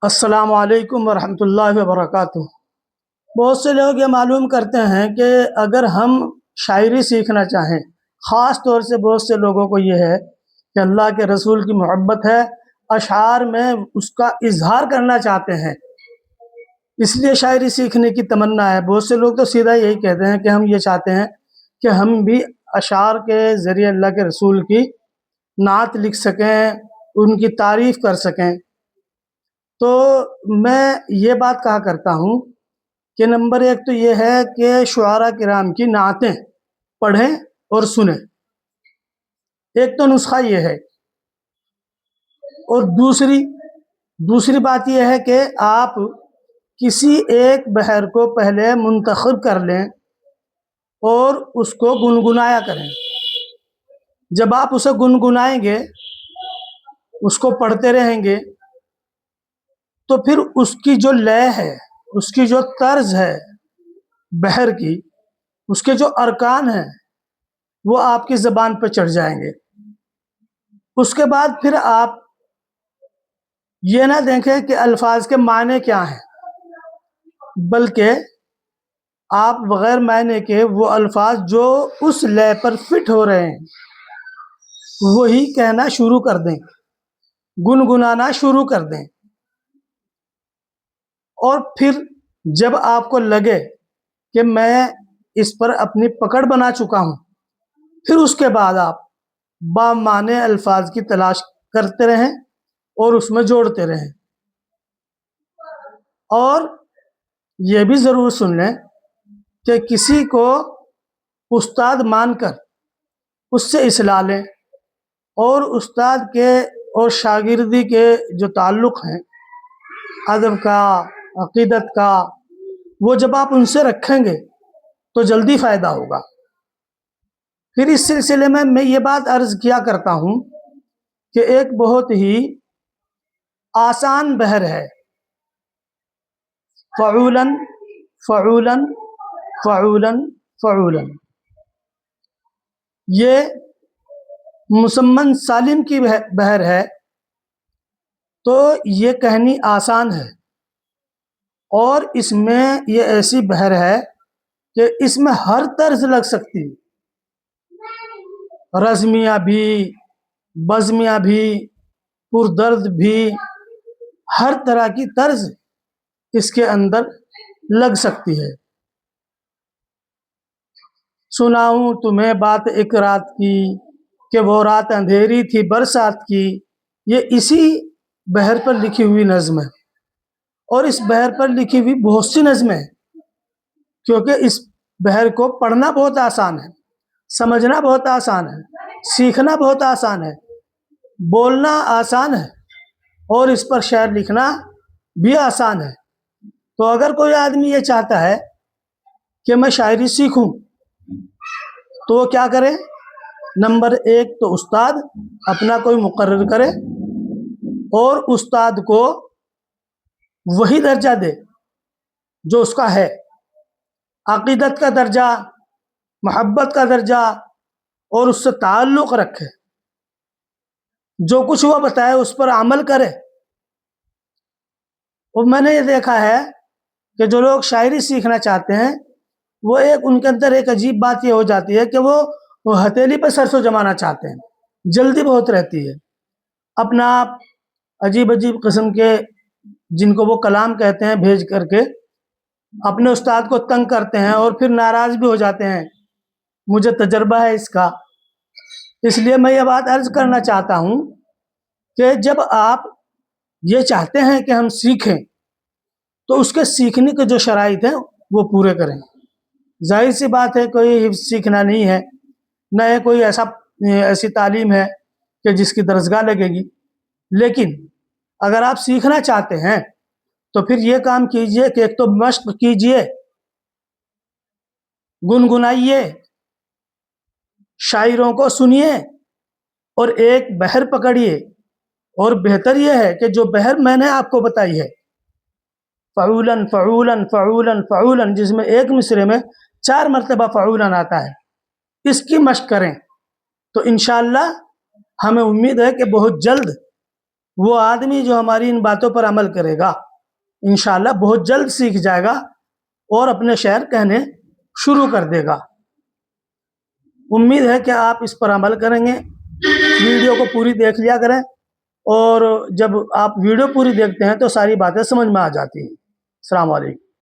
السلام علیکم ورحمۃ اللہ وبرکاتہ۔ بہت سے لوگ یہ معلوم کرتے ہیں کہ اگر ہم شاعری سیکھنا چاہیں، خاص طور سے بہت سے لوگوں کو یہ ہے کہ اللہ کے رسول کی محبت ہے، اشعار میں اس کا اظہار کرنا چاہتے ہیں، اس لیے شاعری سیکھنے کی تمنا ہے۔ بہت سے لوگ تو سیدھا یہی کہتے ہیں کہ ہم یہ چاہتے ہیں کہ ہم بھی اشعار کے ذریعے اللہ کے رسول کی نعت لکھ سکیں، ان کی تعریف کر سکیں۔ تو میں یہ بات کہا کرتا ہوں کہ نمبر ایک تو یہ ہے کہ شعراء کرام کی نعتیں پڑھیں اور سنیں، ایک تو نسخہ یہ ہے۔ اور دوسری بات یہ ہے کہ آپ کسی ایک بحر کو پہلے منتخب کر لیں اور اس کو گنگنایا کریں۔ جب آپ اسے گنگنائیں گے، اس کو پڑھتے رہیں گے، تو پھر اس کی جو لے ہے، اس کی جو طرز ہے بحر کی، اس کے جو ارکان ہیں وہ آپ کی زبان پہ چڑھ جائیں گے۔ اس کے بعد پھر آپ یہ نہ دیکھیں کہ الفاظ کے معنی کیا ہیں، بلکہ آپ بغیر معنی کے وہ الفاظ جو اس لے پر فٹ ہو رہے ہیں وہی کہنا شروع کر دیں، گنگنانا شروع کر دیں۔ اور پھر جب آپ کو لگے کہ میں اس پر اپنی پکڑ بنا چکا ہوں، پھر اس کے بعد آپ بامعنی الفاظ کی تلاش کرتے رہیں اور اس میں جوڑتے رہیں۔ اور یہ بھی ضرور سن لیں کہ کسی کو استاد مان کر اس سے اصلاح لیں، اور استاد کے اور شاگردی کے جو تعلق ہیں ادب کا، عقیدت کا، وہ جب آپ ان سے رکھیں گے تو جلدی فائدہ ہوگا۔ پھر اس سلسلے میں یہ بات عرض کیا کرتا ہوں کہ ایک بہت ہی آسان بحر ہے، فعولاً فعولاً فعولاً فعولاً۔ یہ مسمن سالم کی بحر ہے، تو یہ کہنی آسان ہے، اور اس میں یہ ایسی بحر ہے کہ اس میں ہر طرز لگ سکتی، رزمیہ بھی، بزمیہ بھی، پردرد بھی، ہر طرح کی طرز اس کے اندر لگ سکتی ہے۔ سناؤں تمہیں بات ایک رات کی کہ وہ رات اندھیری تھی برسات کی، یہ اسی بحر پر لکھی ہوئی نظم ہے۔ اور اس بحر پر لکھی ہوئی بہت سی نظمیں ہیں، کیونکہ اس بحر کو پڑھنا بہت آسان ہے، سمجھنا بہت آسان ہے، سیکھنا بہت آسان ہے، بولنا آسان ہے، اور اس پر شعر لکھنا بھی آسان ہے۔ تو اگر کوئی آدمی یہ چاہتا ہے کہ میں شاعری سیکھوں تو وہ کیا کرے؟ نمبر ایک تو استاد اپنا کوئی مقرر کرے اور استاد کو وہی درجہ دے جو اس کا ہے، عقیدت کا درجہ، محبت کا درجہ، اور اس سے تعلق رکھے، جو کچھ وہ بتائے اس پر عمل کرے۔ اور میں نے یہ دیکھا ہے کہ جو لوگ شاعری سیکھنا چاہتے ہیں، وہ ان کے اندر ایک عجیب بات یہ ہو جاتی ہے کہ وہ ہتھیلی پہ سرسوں جمانا چاہتے ہیں، جلدی بہت رہتی ہے، اپنا آپ عجیب قسم کے جن کو وہ کلام کہتے ہیں بھیج کر کے اپنے استاد کو تنگ کرتے ہیں، اور پھر ناراض بھی ہو جاتے ہیں۔ مجھے تجربہ ہے اس کا، اس لیے میں یہ بات عرض کرنا چاہتا ہوں کہ جب آپ یہ چاہتے ہیں کہ ہم سیکھیں تو اس کے سیکھنے کے جو شرائط ہیں وہ پورے کریں۔ ظاہر سی بات ہے کوئی حفظ سیکھنا نہیں ہے، نہ کوئی ایسی تعلیم ہے کہ جس کی درسگاہ لگے گی، لیکن اگر آپ سیکھنا چاہتے ہیں تو پھر یہ کام کیجئے کہ ایک تو مشق کیجئے، گنگنائیے، شاعروں کو سنیے، اور ایک بحر پکڑیے۔ اور بہتر یہ ہے کہ جو بحر میں نے آپ کو بتائی ہے، فعولاً فعولاً فعولاً فعولاً، جس میں ایک مصرے میں 4 مرتبہ فعولاً آتا ہے، اس کی مشق کریں تو انشاءاللہ ہمیں امید ہے کہ بہت جلد وہ آدمی جو ہماری ان باتوں پر عمل کرے گا انشاءاللہ بہت جلد سیکھ جائے گا اور اپنے شعر کہنے شروع کر دے گا۔ امید ہے کہ آپ اس پر عمل کریں گے، ویڈیو کو پوری دیکھ لیا کریں، اور جب آپ ویڈیو پوری دیکھتے ہیں تو ساری باتیں سمجھ میں آ جاتی ہیں۔ السلام علیکم۔